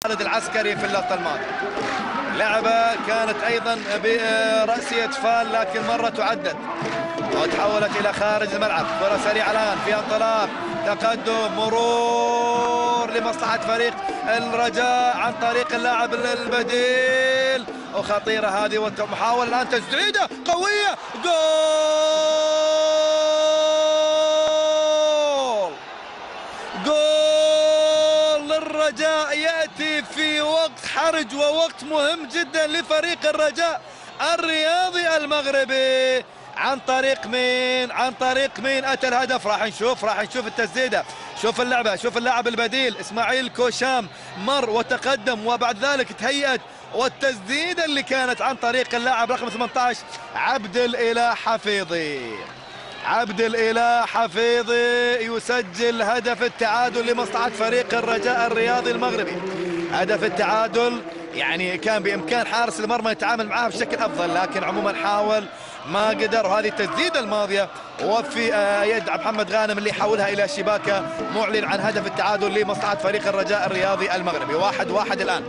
خالد العسكري في اللقطة الماضية. لعبة كانت أيضا برأسية فال لكن مرة تعدد وتحولت إلى خارج الملعب. كرة سريعة الآن في انطلاق، تقدم، مرور لمصلحة فريق الرجاء عن طريق اللاعب البديل، وخطيرة هذه ومحاولة الآن تسديدة قوية، جول! جول للرجاء يأتي في وقت حرج ووقت مهم جدا لفريق الرجاء الرياضي المغربي. عن طريق مين؟ عن طريق مين أتى الهدف؟ راح نشوف التسديدة. شوف اللعبة، شوف اللاعب البديل إسماعيل كوشام مر وتقدم وبعد ذلك تهيأت، والتسديدة اللي كانت عن طريق اللاعب رقم 18 عبد الإله حفيظي. عبد الإله حفيظي يسجل هدف التعادل لمصلحة فريق الرجاء الرياضي المغربي. هدف التعادل يعني كان بإمكان حارس المرمى يتعامل معها بشكل أفضل، لكن عموما حاول ما قدر. وهذه التسديدة الماضية وفي يد محمد غانم اللي حولها إلى شباكة، معلن عن هدف التعادل لمصلحة فريق الرجاء الرياضي المغربي. 1-1 الآن.